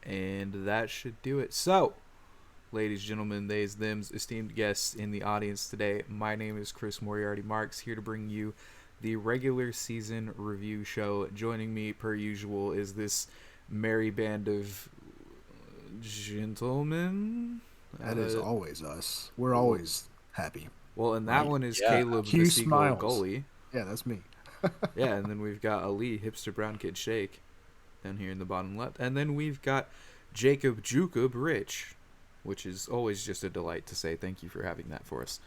And that should do it. So, ladies, gentlemen, theys, thems, esteemed guests in the audience today, my name is Chris Moriarty Marks, here to bring you the regular season review show. Joining me, per usual, is this merry band of gentlemen. That is always us. We're Well, always happy, well, and that right? one is Yeah. Caleb the Cue Seagull smiles. Gulley. Yeah, that's me. Yeah, and then we've got Ali, HipsterBrownKid Sheikh, down here in the bottom left. And then we've got Jakob Jookeb Rich, which is always just a delight to say thank you for having that for us.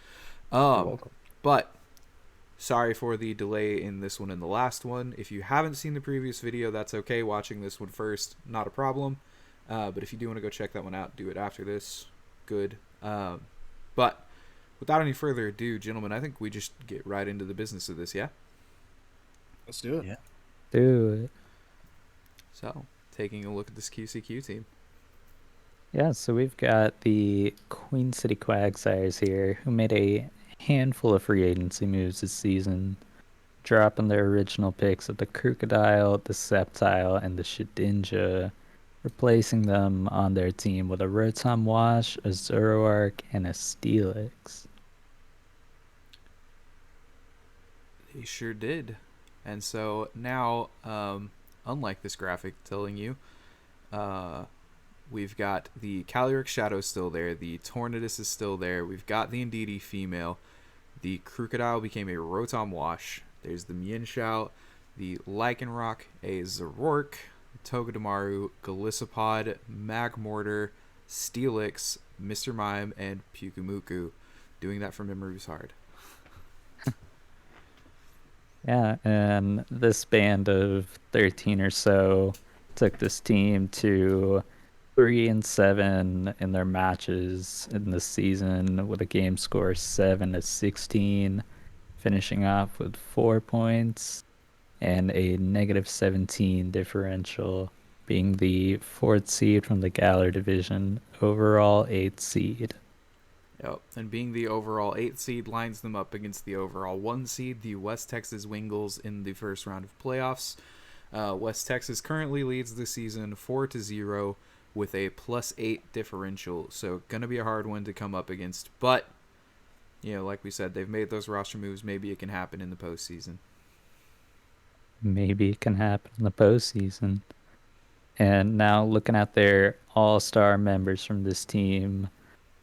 You're welcome. But sorry for the delay in this one and the last one. If you haven't seen the previous video, that's okay. Watching this one first, not a problem. But if you do want to go check that one out, do it after this. Good. But without any further ado, gentlemen, I think we just get right into the business of this, yeah? Let's do it. Yeah. Do it. So, taking a look at this QCQ team. Yeah, so we've got the Queen City Quagsires here, who made a handful of free agency moves this season, dropping their original picks of the Crocodile, the Sceptile, and the Shedinja, replacing them on their team with a Rotom Wash, a Zoroark, and a Steelix. They sure did. And so now, unlike this graphic telling you, we've got the Calyrex Shadow still there, the Tornadus is still there, we've got the Indeedee female, the Crocodile became a Rotom Wash, there's the Mienshao, the Lycanroc, a Zoroark, Togedemaru, Golisopod, Magmortar, Steelix, Mr. Mime, and Pukumuku. Doing that from memory was hard. Yeah, and this band of 13 or so took this team to 3-7 in their matches in the season with a game score 7-16, finishing off with 4 points and a -17 differential, being the 4th seed from the Galar division, overall 8th seed. Yep, and being the overall 8th seed lines them up against the overall 1 seed, the West Texas Wingles, in the first round of playoffs. West Texas currently leads the season 4-0 with a +8 differential, so gonna be a hard one to come up against. But, you know, like we said, they've made those roster moves. Maybe it can happen in the postseason. Maybe it can happen in the postseason. And now looking at their all-star members from this team,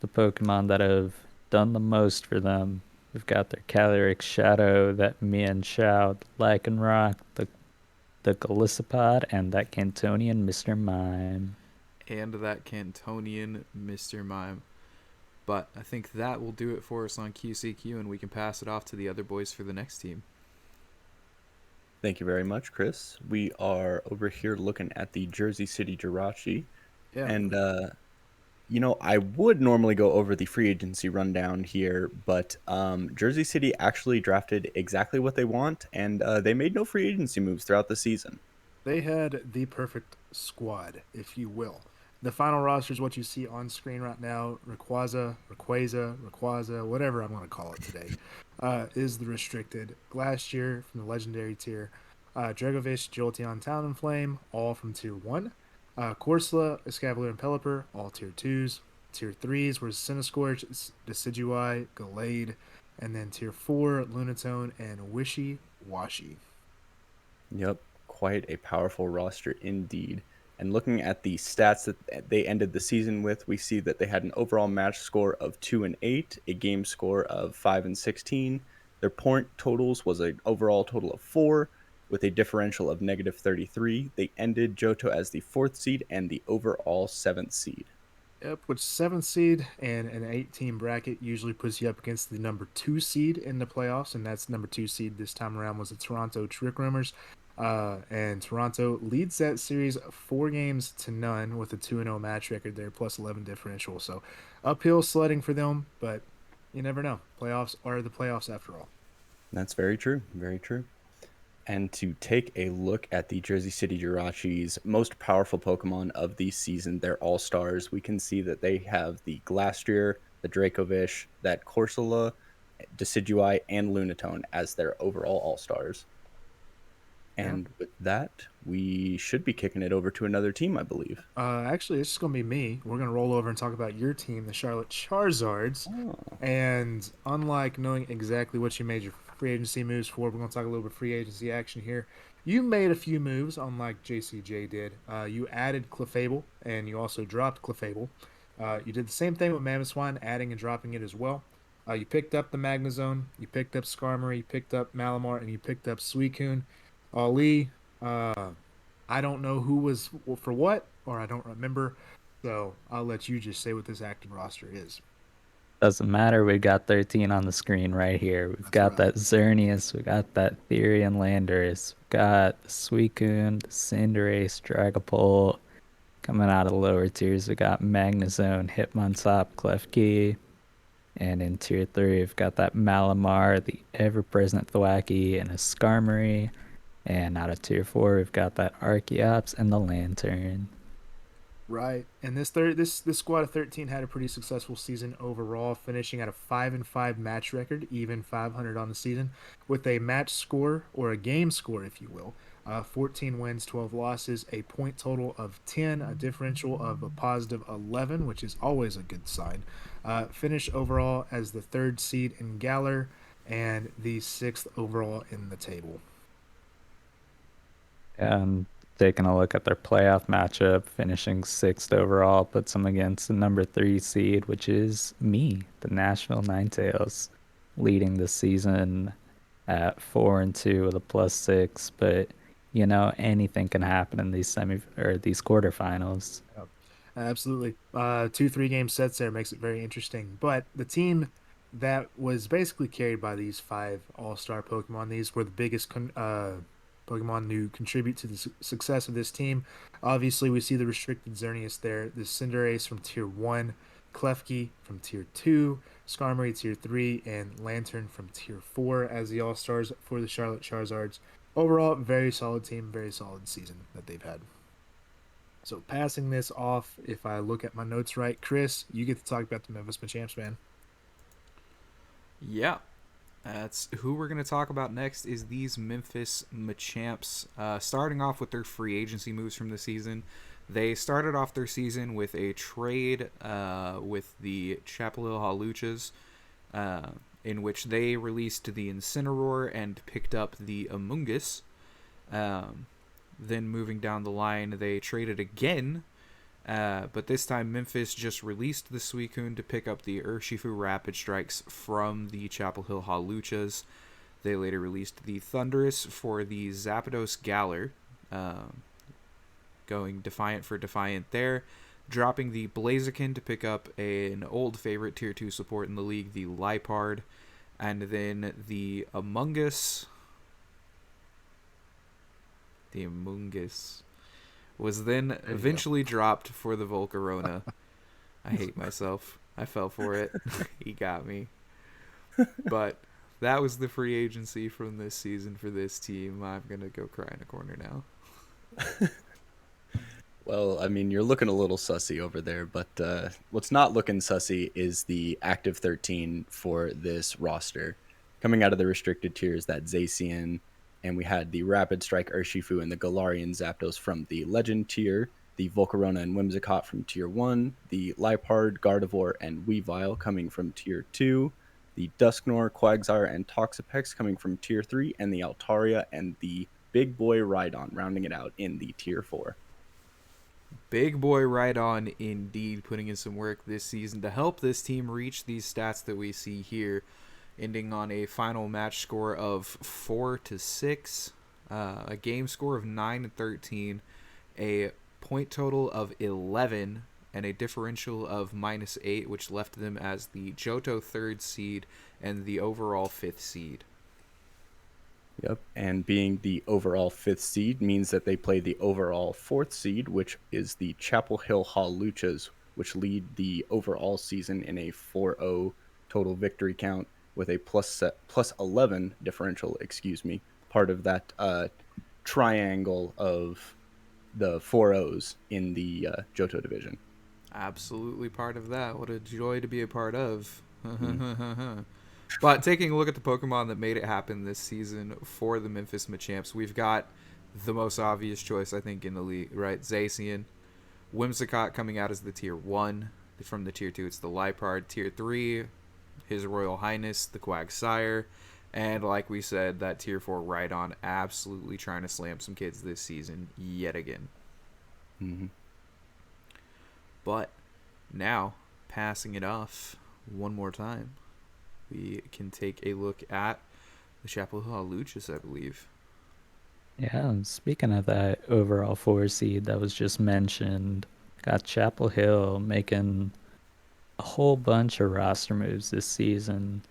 the Pokemon that have done the most for them, we've got their Calyrex Shadow, that Mienshao, Lycanroc, the Golisopod, and that Cantonian Mr. Mime. And that Cantonian Mr. Mime. But I think that will do it for us on QCQ, and we can pass it off to the other boys for the next team. Thank you very much, Chris. We are over here looking at the Jersey City Jirachi. Yeah. And, I would normally go over the free agency rundown here, but Jersey City actually drafted exactly what they want, and they made no free agency moves throughout the season. They had the perfect squad, if you will. The final roster is what you see on screen right now. Rayquaza, whatever I'm going to call it today, is the restricted. Glacier from the legendary tier. Dragovish, Jolteon, Talonflame, all from tier 1. Corsola, Escavalier, and Pelipper, all tier 2s. Tier 3s were Cinescorch, Decidueye, Gallade, and then tier 4, Lunatone, and Wishy Washy. Yep, quite a powerful roster indeed. And looking at the stats that they ended the season with, we see that they had an overall match score of 2-8, a game score of 5-16. Their point totals was an overall total of 4, with a differential of -33. They ended Johto as the 4th seed and the overall 7th seed. Yep, which 7th seed and an 8-team bracket usually puts you up against the number 2 seed in the playoffs, and that's number 2 seed this time around was the Toronto Trick Roomers. And Toronto leads that series 4-0 with a 2-0 match record there, plus 11 differential. So uphill sledding for them, but you never know. Playoffs are the playoffs after all. That's very true. Very true. And to take a look at the Jersey City Jirachi's most powerful Pokemon of the season, their all-stars, we can see that they have the Glastrier, the Dracovish, that Corsola, Decidueye, and Lunatone as their overall all-stars. And with that, we should be kicking it over to another team, I believe. Actually, it's just going to be me. We're going to roll over and talk about your team, the Charlotte Charizards. Oh. And unlike knowing exactly what you made your free agency moves for, we're going to talk a little bit of free agency action here. You made a few moves, unlike JCJ did. You added Clefable, and you also dropped Clefable. You did the same thing with Mamoswine, adding and dropping it as well. You picked up the Magnezone, you picked up Skarmory, you picked up Malamar, and you picked up Suicune. Ali, I don't know who was for what, or I don't remember. So I'll let you just say what this active roster is. Doesn't matter. We got 13 on the screen right here. We've got that Xerneas. We got that Therian Landorus. We got the Suicune, the Cinderace, Dragapult. Coming out of the lower tiers, we got Magnezone, Hitmontop, Klefki. And in tier 3, we've got that Malamar, the ever-present Thwackey, and a Skarmory. And out of tier 4, we've got that Archeops and the Lantern. Right, and this squad of 13 had a pretty successful season overall, finishing at a 5-5 match record, even 500 on the season, with a match score or a game score, if you will, 14 wins, 12 losses, a point total of 10, a differential of a positive 11, which is always a good sign. Finished overall as the 3rd seed in Galar and the 6th overall in the table. And taking a look at their playoff matchup, finishing 6th overall, puts them against the number 3 seed, which is me, the Nashville Ninetales, leading the season at 4-2 with a +6. But you know, anything can happen in these these quarterfinals. Yep. Absolutely, 2 3-game sets there makes it very interesting. But the team that was basically carried by these 5 all-star Pokemon, these were the biggest Pokemon to contribute to the success of this team. Obviously, we see the restricted Xerneas there, the Cinderace from tier 1, Klefki from tier 2, Skarmory tier 3, and Lantern from tier 4 as the all-stars for the Charlotte Charizards. Overall, very solid team, very solid season that they've had. So passing this off, if I look at my notes right, Chris, you get to talk about the Memphis Machamps, man. Yeah. That's who we're going to talk about next is these Memphis Machamps. Starting off with their free agency moves from the season. They started off their season with a trade with the Chapel Hill Hawluchas, in which they released the Incineroar and picked up the Amoonguss. Then moving down the line, they traded again, but this time Memphis just released the Suicune to pick up the Urshifu Rapid Strikes from the Chapel Hill Hawluchas. They later released the Thundurus for the Zapdos Galar, going Defiant for Defiant there, dropping the Blaziken to pick up an old favorite tier 2 support in the league, the Liepard, and then the Amoonguss. The Amoonguss was then eventually dropped for the Volcarona. I hate myself. I fell for it. He got me. But that was the free agency from this season for this team. I'm going to go cry in a corner now. Well, I mean, you're looking a little sussy over there, but what's not looking sussy is the active 13 for this roster. Coming out of the restricted tiers, that Zacian, and we had the Rapid Strike Urshifu and the Galarian Zapdos from the Legend tier, the Volcarona and Whimsicott from tier 1, the Liepard, Gardevoir, and Weavile coming from tier 2, the Dusknoir, Quagsire, and Toxapex coming from tier 3, and the Altaria and the Big Boy Rhydon rounding it out in the tier 4. Big Boy Rhydon indeed putting in some work this season to help this team reach these stats that we see here, ending on a final match score of 4-6, a game score of 9-13, a point total of 11, and a differential of -8, which left them as the Johto 3rd seed and the overall 5th seed. Yep, and being the overall 5th seed means that they play the overall 4th seed, which is the Chapel Hill Hawluchas, which lead the overall season in a 4-0 total victory count with a plus 11 differential, part of that triangle of the 4-0s in the Johto division. Absolutely part of that. What a joy to be a part of. But taking a look at the Pokemon that made it happen this season for the Memphis Machamps, we've got the most obvious choice, I think, in the league, right? Zacian. Whimsicott coming out as the Tier 1. From the Tier 2, it's the Liepard. Tier 3, His Royal Highness, the Quagsire. And like we said, that Tier 4 Rhydon absolutely trying to slam some kids this season yet again. Mm-hmm. But now, passing it off one more time, we can take a look at the Chapel Hill Luchas, I believe. Yeah, and speaking of that overall 4 seed that was just mentioned, got Chapel Hill making a whole bunch of roster moves this season,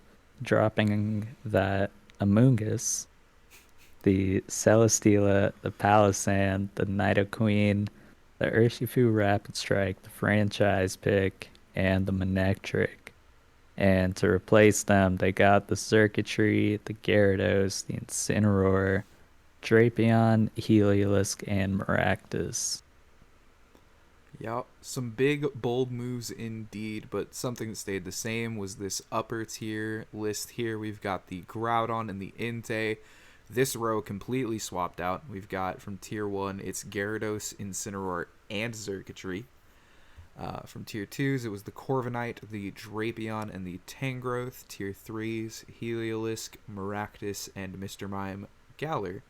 dropping that Amoonguss, the Celesteela, the Palisand, the Nidoqueen, the Urshifu Rapid Strike, the franchise pick, and the Manectric. And to replace them, they got the Circuitry, the Gyarados, the Incineroar, Drapion, Heliolisk, and Maractus. Yep, some big, bold moves indeed, but something that stayed the same was this upper tier list here. We've got the Groudon and the Entei. This row completely swapped out. We've got from Tier 1, it's Gyarados, Incineroar, and Circuitry. From Tier 2s, it was the Corviknight, the Drapion, and the Tangrowth. Tier 3s, Heliolisk, Maractus, and Mr. Mime Galar.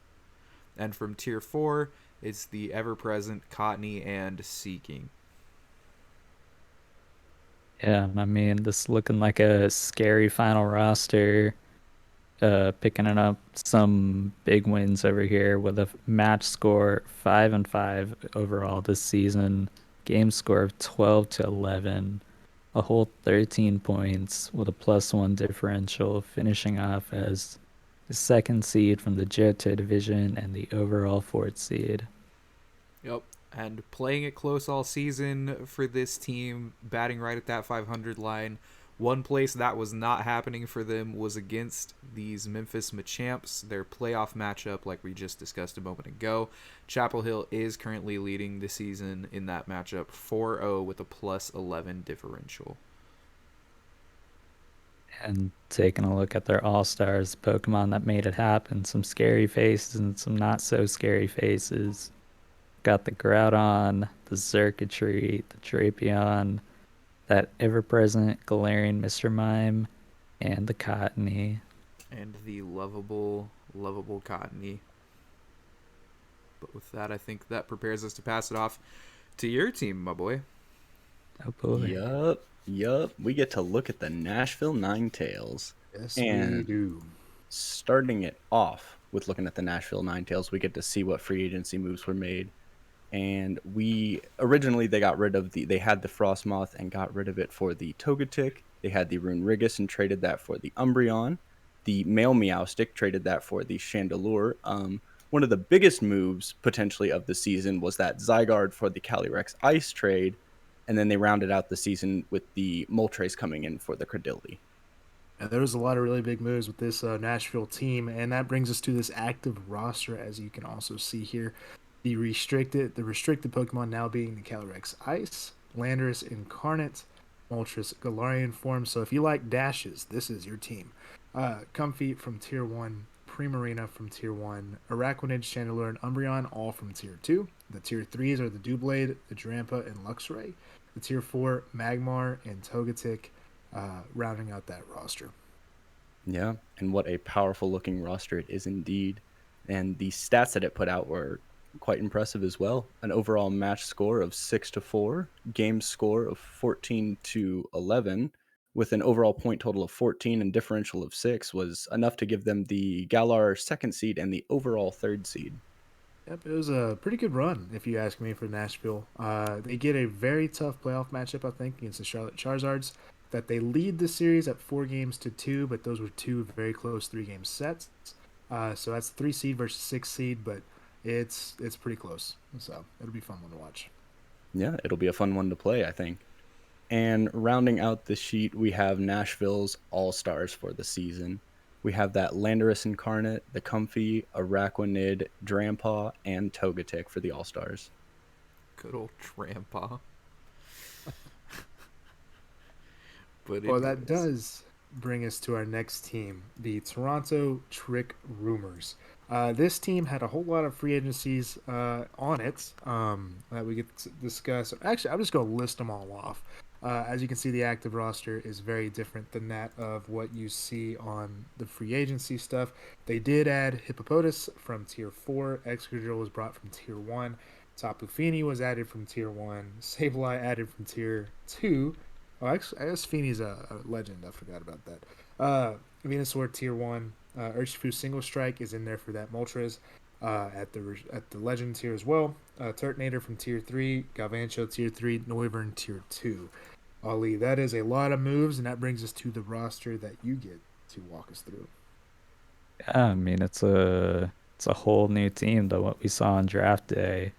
And from Tier 4, it's the ever-present Cottony and Seeking. Yeah, I mean, this looking like a scary final roster. Picking up some big wins over here with a match score 5-5 overall this season. Game score of 12-11. A whole 13 points with a +1 differential, finishing off as the 2nd seed from the Johto division and the overall 4th seed. Yep, and playing it close all season for this team, batting right at that 500 line. One place that was not happening for them was against these Memphis Machamps, their playoff matchup like we just discussed a moment ago. Chapel Hill is currently leading the season in that matchup 4-0 with a +11 differential. And taking a look at their all-stars, Pokemon that made it happen, some scary faces and some not so scary faces. Got the Groudon, the Circuitry, the Drapion, that ever-present Galarian Mr. Mime, and the Cottony. And the lovable Cottony. But with that, I think that prepares us to pass it off to your team, my boy. Oh boy. Yup. We get to look at the Nashville Ninetales. Yes, and we do. Starting it off with looking at the Nashville Ninetales, we get to see what free agency moves were made. And they got rid of they had the Frostmoth and got rid of it for the Togetic. They had the Runerigus and traded that for the Umbreon. The male Meowstic traded that for the Chandelure. One of the biggest moves potentially of the season was that Zygarde for the Calyrex Ice trade. And then they rounded out the season with the Moltres coming in for the Credility. And there was a lot of really big moves with this Nashville team, and that brings us to this active roster, as you can also see here. The restricted Pokemon now being the Calyrex Ice, Landorus Incarnate, Moltres Galarian form. So if you like dashes, this is your team. Comfey from Tier 1, Primarina from Tier 1, Araquanid, Chandelure, and Umbreon, all from Tier 2. The Tier 3s are the Doublade, the Drampa, and Luxray. The Tier 4, Magmar, and Togetic, rounding out that roster. Yeah, and what a powerful looking roster it is indeed. And the stats that it put out were quite impressive as well. An overall match score of 6-4, game score of 14-11, with an overall point total of 14 and differential of 6 was enough to give them the Galar 2nd seed and the overall 3rd seed. Yep, it was a pretty good run, if you ask me, for Nashville. They get a very tough playoff matchup, I think, against the Charlotte Charizards. That they lead the series at 4-2, but those were 2 very close 3-game sets. So that's 3 seed versus 6 seed, but it's pretty close. So it'll be a fun one to watch. Yeah, it'll be a fun one to play, I think. And rounding out the sheet, we have Nashville's All-Stars for the season. We have that Landorus Incarnate, the Comfey, Araquanid, Drampa, and Togetic for the All-Stars. Good old Drampa. But that does bring us to our next team, the Toronto Trick Rumors. This team had a whole lot of free agencies on it that we could discuss. Actually, I'm just going to list them all off. As you can see, the active roster is very different than that of what you see on the free agency stuff. They did add Hippopotas from Tier 4. Excadrill was brought from Tier 1. Tapu Fini was added from Tier 1. Sableye added from Tier 2. Oh, actually, I guess Fini's a legend. I forgot about that. Venusaur Tier 1. Urshifu Single Strike is in there for that Moltres at the Legend tier as well. Turtonator from Tier 3. Galvantula Tier 3. Noivern Tier 2. Ali, that is a lot of moves, and that brings us to the roster that you get to walk us through. Yeah, I mean it's a whole new team than what we saw on draft day.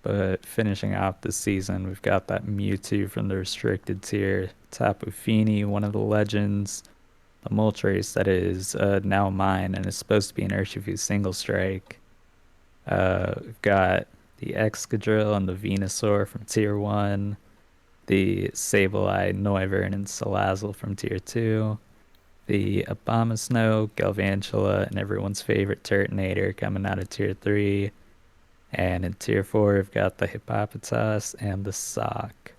But finishing out this season, we've got that Mewtwo from the restricted tier, Tapu Fini, one of the legends, the Moltres that is now mine and is supposed to be an Urshifu Single Strike. We've got the Excadrill and the Venusaur from Tier 1, the Sableye, Noivern, and Salazzle from Tier 2, the Abomasnow, Galvantula, and everyone's favorite Turtonator coming out of Tier 3. And in Tier 4, we've got the Hippopotas and the Sock.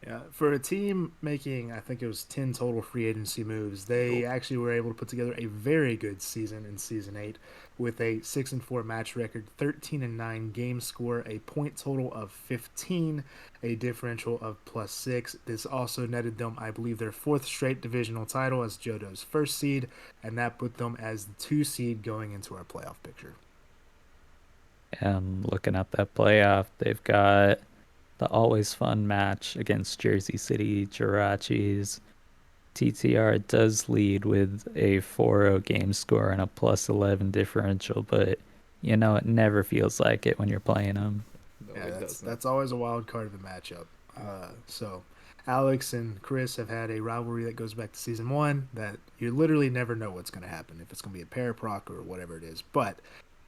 Yeah, for a team making, I think it was 10 total free agency moves, they actually were able to put together a very good season in Season 8 with a 6-4 match record, 13-9 game score, a point total of 15, a differential of +6. This also netted them, I believe, their 4th straight divisional title as Johto's 1st seed, and that put them as the 2 seed going into our playoff picture. And looking at that playoff, they've got the always fun match against Jersey City Jirachis. TTR does lead with a 4-0 game score and a +11 differential, but you know it never feels like it when you're playing them. No, Yeah, it that's always a wild card of a matchup. So Alex and Chris have had a rivalry that goes back to Season 1 that you literally never know what's going to happen, if it's going to be a Paraproc or whatever it is. But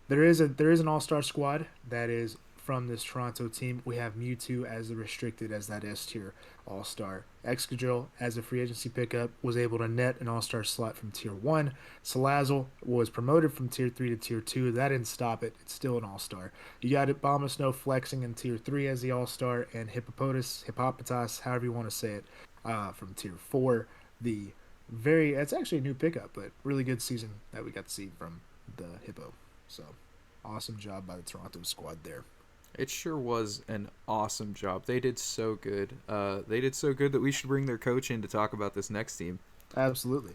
there is an all-star squad that is from this Toronto team. We have Mewtwo as the restricted as that S-tier all-star. Excadrill as a free agency pickup was able to net an all-star slot from Tier 1. Salazzle was promoted from Tier 3 to Tier 2. That didn't stop it. It's still an all-star. You got Abomasnow flexing in Tier 3 as the all-star, and Hippopotas, however you want to say it, from Tier 4. It's actually a new pickup, but really good season that we got to see from the Hippo. So, awesome job by the Toronto squad there. It sure was an awesome job. They did so good. They did so good that we should bring their coach in to talk about this next team. Absolutely.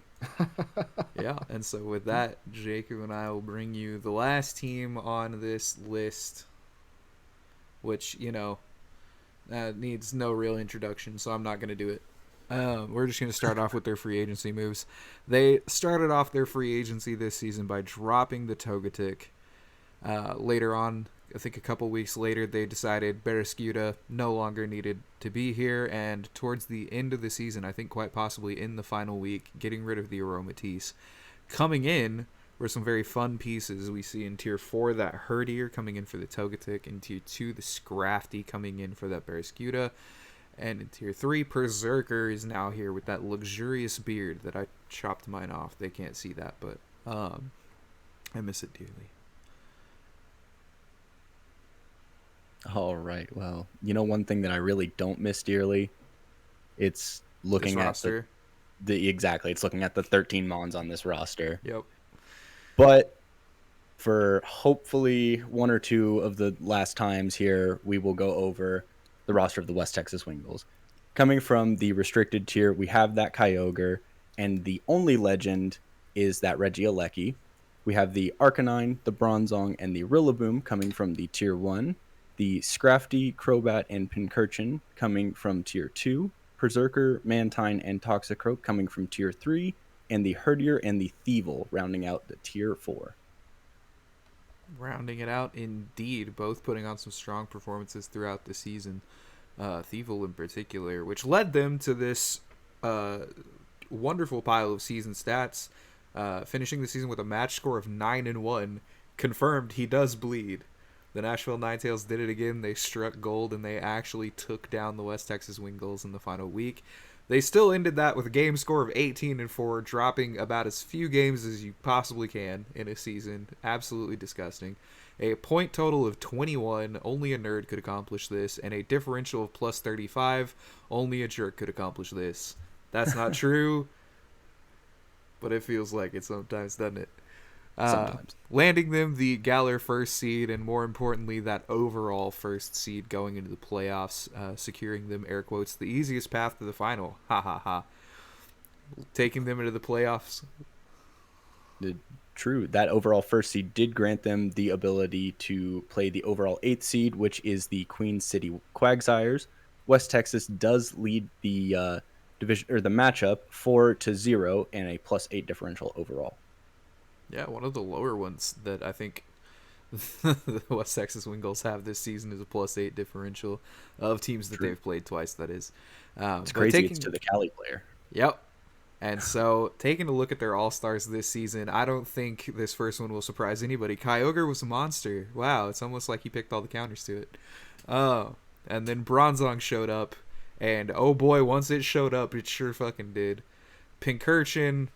Yeah, and so with that, Jakob and I will bring you the last team on this list, which, needs no real introduction, so I'm not going to do it. We're just going to start off with their free agency moves. They started off their free agency this season by dropping the Togetic. Later on, I think a couple weeks later, they decided Barraskewda no longer needed to be here, and towards the end of the season, I think quite possibly in the final week, getting rid of the Aromatisse. Coming in were some very fun pieces. We see in Tier 4 that Herdier coming in for the Togetic, in Tier 2 the Scrafty coming in for that Barraskewda, and in Tier 3, Berserker is now here with that luxurious beard that I chopped mine off. They can't see that, but I miss it dearly. All right. Well, one thing that I really don't miss dearly, it's looking This at roster. it's looking at the 13 Mons on this roster. Yep. But for hopefully one or two of the last times here, we will go over the roster of the West Texas Wingulls. Coming from the restricted tier, we have that Kyogre, and the only legend is that Regieleki. We have the Arcanine, the Bronzong, and the Rillaboom coming from the Tier 1. The Scrafty, Crobat, and Pincurchin coming from Tier 2. Berserker, Mantine, and Toxicroak coming from Tier 3. And the Herdier and the Thievul rounding out the Tier 4. Rounding it out, indeed. Both putting on some strong performances throughout the season. Thievul in particular, which led them to this wonderful pile of season stats. Finishing the season with a match score of 9-1. Confirmed he does bleed. The Nashville Ninetales did it again. They struck gold, and they actually took down the West Texas Wingulls in the final week. They still ended that with a game score of 18-4, dropping about as few games as you possibly can in a season. Absolutely disgusting. A point total of 21, only a nerd could accomplish this, and a differential of plus 35, only a jerk could accomplish this. That's not true, but it feels like it sometimes, doesn't it? Sometimes. Landing them the Galler first seed, and more importantly, that overall first seed going into the playoffs, securing them, air quotes, the easiest path to the final. Ha ha ha. Taking them into the playoffs. True. That overall first seed did grant them the ability to play the overall 8th seed, which is the Queen City Quagsires. West Texas does lead the division or the matchup 4-0 and a +8 differential overall. Yeah, one of the lower ones that I think the West Texas Wingulls have this season is a +8 differential of teams that they've played twice, that is. It's crazy. It's to the Cali player. Yep. And so, taking a look at their All-Stars this season, I don't think this first one will surprise anybody. Kyogre was a monster. Wow, it's almost like he picked all the counters to it. And then Bronzong showed up, and oh boy, once it showed up, it sure fucking did. Pincurchin,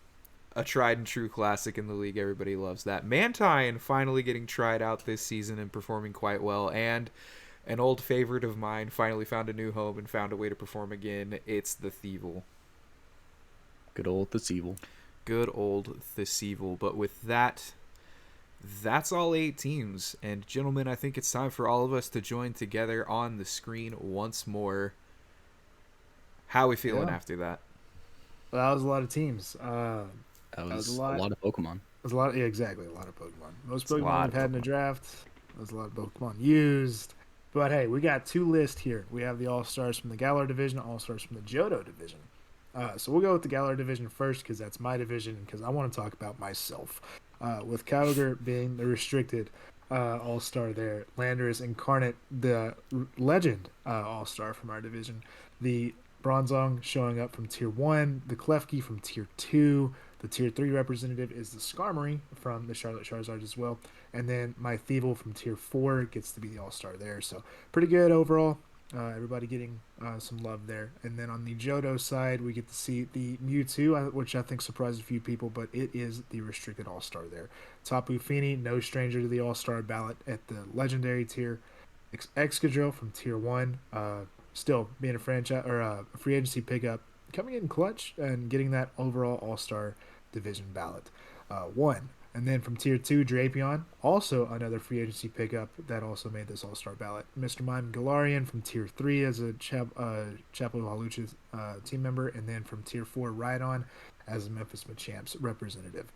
a tried and true classic in the league. Everybody loves that. Mantine finally getting tried out this season and performing quite well. And an old favorite of mine finally found a new home and found a way to perform again. It's the Thievel. Good old Thievel. Good old Thievel. But with that, that's all 8 teams. And gentlemen, I think it's time for all of us to join together on the screen once more. How are we feeling after that? Well, that was a lot of teams. That was a lot of Pokemon. It was a lot, yeah, exactly, a lot of Pokemon. Most Pokemon we've had in a draft. There's a lot of Pokemon used. But hey, we got 2 lists here. We have the All-Stars from the Galar Division, All-Stars from the Johto Division. So we'll go with the Galar Division first because that's my division and because I want to talk about myself. With Kyogre being the restricted All-Star there, Landorus Incarnate, the legend All-Star from our division, the Bronzong showing up from Tier 1, the Klefki from Tier 2, the Tier 3 representative is the Skarmory from the Charlotte Charizard as well, and then my Thievel from Tier 4 gets to be the All-Star there, so pretty good overall. Everybody getting some love there. And then on the Johto side, we get to see the Mewtwo, which I think surprised a few people, but it is the restricted All-Star there. Tapu Fini, no stranger to the All-Star ballot at the Legendary tier. Excadrill from Tier 1, still being a franchise or a free agency pickup, coming in clutch and getting that overall All-Star division ballot. 1. And then from Tier 2, Drapion, also another free agency pickup that also made this All-Star ballot. Mr. Mime Galarian from Tier 3 as a Chapo Halucha team member. And then from Tier 4, Rhydon as a Memphis Machamps representative.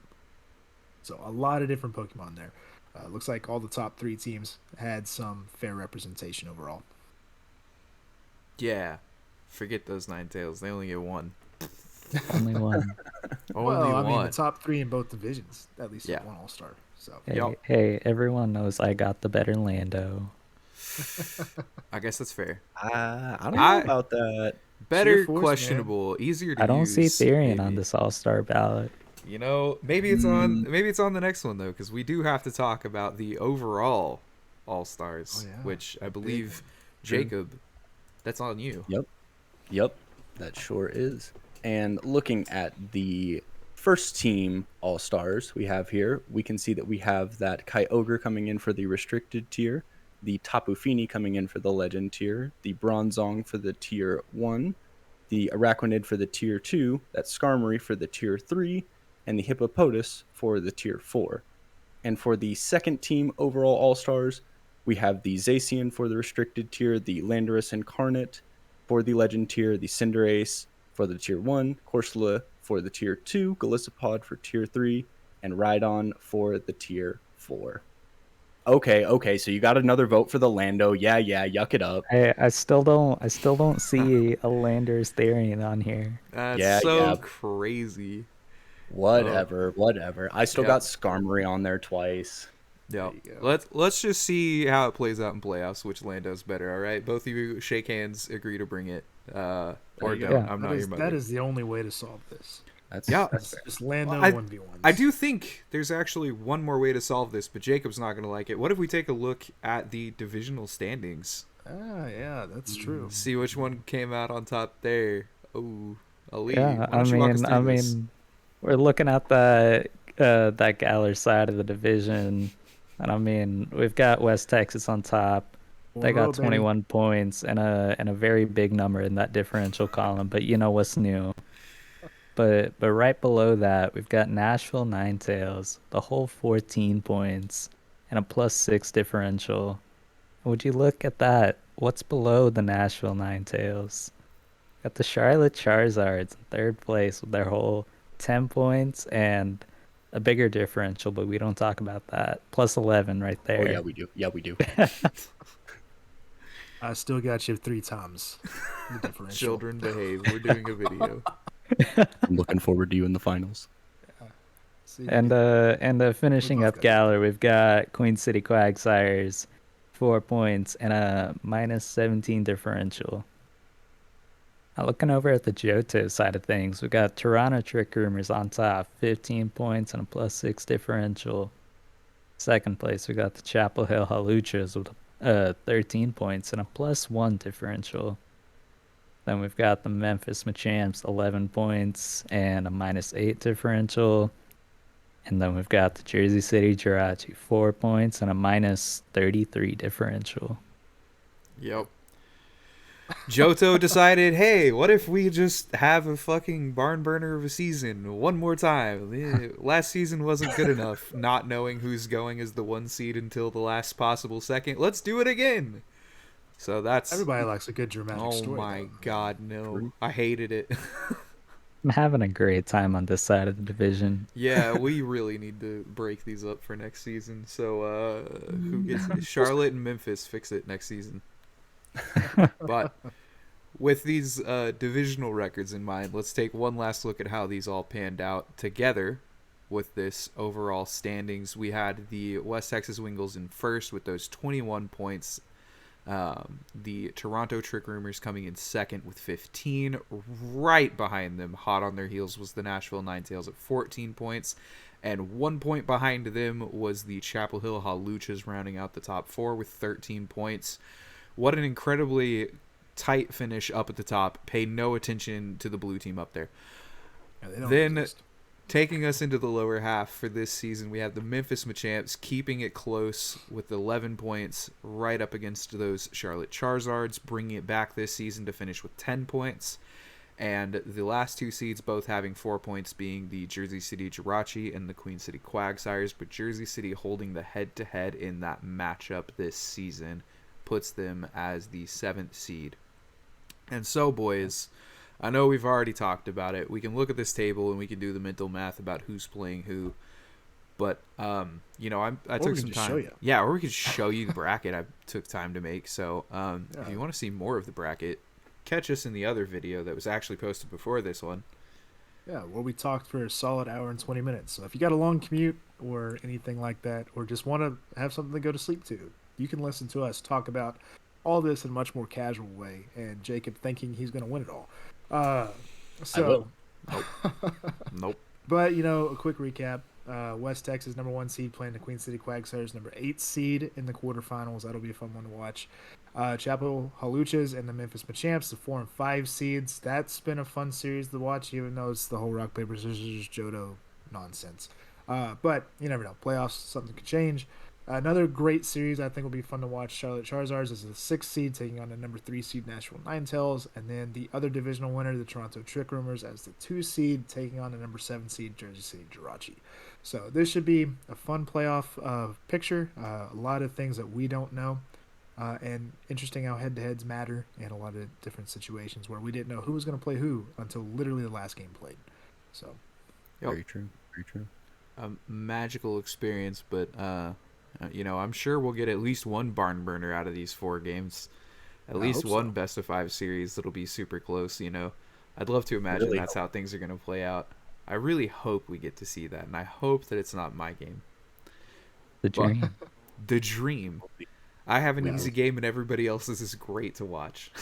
So a lot of different Pokemon there. Looks like all the top 3 teams had some fair representation overall. Yeah. Forget those Ninetales. They only get 1. Only one. Only I mean, one. the top 3 in both divisions, at least one All-Star. So Hey, everyone knows I got the better Lando. I guess that's fair. I don't know about that. Better, Force, questionable, easier to use. I don't see Therian on maybe. this All-Star ballot. You know, maybe it's on the next one though, because we do have to talk about the overall All-Stars, which I believe Jakob, that's on you. Yep, that sure is. And looking at the first team All-Stars we have here, we can see that we have that Kyogre coming in for the restricted tier, the Tapu Fini coming in for the legend tier, the Bronzong for the tier 1, the Araquanid for the tier 2, that Skarmory for the tier 3, and the Hippopotas for the tier 4. And for the second team overall All-Stars, we have the Zacian for the restricted tier, the Landorus Incarnate for the legend tier, the Cinderace for the tier 1, Corsola for the tier 2, Golisopod for tier 3, and Rhydon for the tier 4. Okay, so you got another vote for the Lando. Yeah, yuck it up. I still don't see a Landers Therian on here. That's crazy. Whatever. I still got Skarmory on there twice. Yeah. Let's just see how it plays out in playoffs, which Lando's better, all right? Both of you shake hands, agree to bring it. Or don't. Yeah. I'm not your mother. That is the only way to solve this. That's Just Lando 1v1. I do think there's actually one more way to solve this, but Jacob's not going to like it. What if we take a look at the divisional standings? Yeah, that's true. See which one came out on top there. Oh, Ali, Yeah, why don't you walk us through this? we're looking at that Galler side of the division, and I mean, we've got West Texas on top. They got 4-0, baby. 21 points and a very big number in that differential column. But you know what's new? But right below that, we've got Nashville Nine Tails, the whole 14 points and a +6 differential. Would you look at that? What's below the Nashville Nine Tails? Got the Charlotte Charizards in third place with their whole 10 points and a bigger differential, but we don't talk about that. +11 right Oh, yeah, there. we do. Yeah, we do. I still got you 3 times the differential. Children behave. We're doing a video. I'm looking forward to you in the finals. See, And finishing both up got Galler, we've got Queen City Quagsires, 4 points and a -17 differential. Now looking over at the Johto side of things, we've got Toronto Trick Rumors on top, 15 points and a +6 differential. Second place, we got the Chapel Hill Haluchas with 13 points and a +1 differential. Then we've got the Memphis Machamps, 11 points and a -8 differential. And then we've got the Jersey City Jirachi, 4 points and a -33 differential. Yep. Johto decided, hey, what if we just have a fucking barn burner of a season one more time? Last season wasn't good enough, not knowing who's going as the 1 seed until the last possible second. Let's do it again. So that's... Everybody likes a good dramatic Oh story. my though. god, no. I hated it. I'm having a great time on this side of the division. Yeah, we really need to break these up for next season. So, who gets it? Charlotte and Memphis fix it next season. But with these divisional records in mind, let's take one last look at how these all panned out together with this overall standings. We had the West Texas Wingles in first with those 21 points. The Toronto Trick Rumors coming in second with 15. Right behind them, hot on their heels, was the Nashville Nine Tails at 14 points. And 1 point behind them was the Chapel Hill Haluchas rounding out the top 4 with 13 points. What an incredibly tight finish up at the top. Pay no attention to the blue team up there. Yeah, they don't Then exist. taking us into the lower half for this season, we have the Memphis Machamps keeping it close with 11 points right up against those Charlotte Charizards, bringing it back this season to finish with 10 points. And the last 2 seeds both having 4 points being the Jersey City Jirachi and the Queen City Quagsires, but Jersey City holding the head-to-head in that matchup this season puts them as the 7th seed. And so, boys, I know we've already talked about it. We can look at this table and we can do the mental math about who's playing who. But, you know, I Or took we some can just show time. you. Yeah, or we could show you the bracket I took time to make. So, if Yeah. you want to see more of the bracket, catch us in the other video that was actually posted before this one. Yeah, well, we talked for a solid hour and 20 minutes. So if you got a long commute or anything like that, or just want to have something to go to sleep to, you can listen to us talk about all this in a much more casual way. And Jacob thinking he's going to win it all. So, Nope. But, you know, a quick recap. West Texas, number 1 seed, playing the Queen City Quagsires, number 8 seed in the quarterfinals. That'll be a fun one to watch. Chapel Haluchas and the Memphis Machamps, the 4 and 5 seeds. That's been a fun series to watch, even though it's the whole rock, paper, scissors, Johto nonsense. But you never know. Playoffs, something could change. Another great series I think will be fun to watch. Charlotte Charizards is the 6th seed taking on the number 3 seed Nashville Ninetales, and then the other divisional winner, the Toronto Trick Rumors, as the 2 seed taking on the number 7 seed Jersey City Jirachi. So this should be a fun playoff picture. A lot of things that we don't know, and interesting how head-to-heads matter in a lot of different situations where we didn't know who was going to play who until literally the last game played. So, Yep. Very true. Very true. A magical experience, but you know, I'm sure we'll get at least one barn burner out of these 4 games. At I least hope one so. best of 5 series that'll be super close, you know. I'd love to imagine Really that's how things are going to play out. I really hope we get to see that, and I hope that it's not my game. The But- dream. The dream. I have an Well- easy game and everybody else's is great to watch.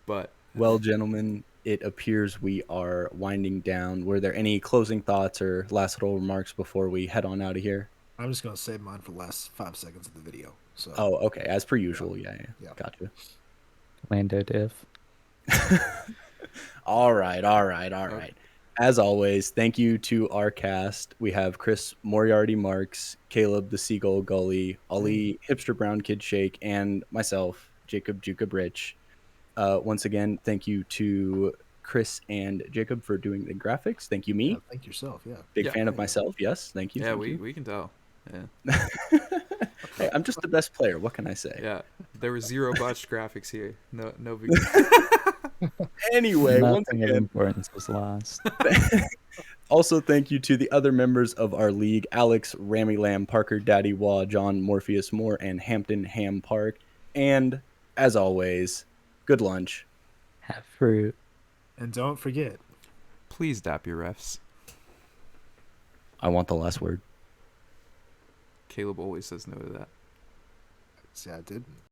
But Well, gentlemen, it appears we are winding down. Were there any closing thoughts or last little remarks before we head on out of here? I'm just going to save mine for the last 5 seconds of the video. So, Oh, okay. As per usual. Yeah. Yeah. Gotcha. Lando diff. All right. As always, thank you to our cast. We have Chris Moriarty Marks, Caleb the Seagull Gulley, Ali HipsterBrownKid Sheikh, and myself, Jakob Jookeb Rich. Once again, thank you to Chris and Jacob for doing the graphics. Thank you, me. Yeah, thank yourself. Yeah. Big Yeah. fan of myself. Yes, thank you. Yeah, thank we you. we can tell. Yeah. Hey, I'm just the best player. What can I say? Yeah. There were 0 botched graphics here. No big. Anyway, once Nothing of again, importance was lost. also thank you to the other members of our league: Alex, Rammy Lamb, Parker, Daddy Wah, John, Morpheus Moore, and Hampton Ham Park. And as always, good lunch. Have fruit. And don't forget, Please dap your refs. I want the last word. Caleb always says no to that. see, I didn't.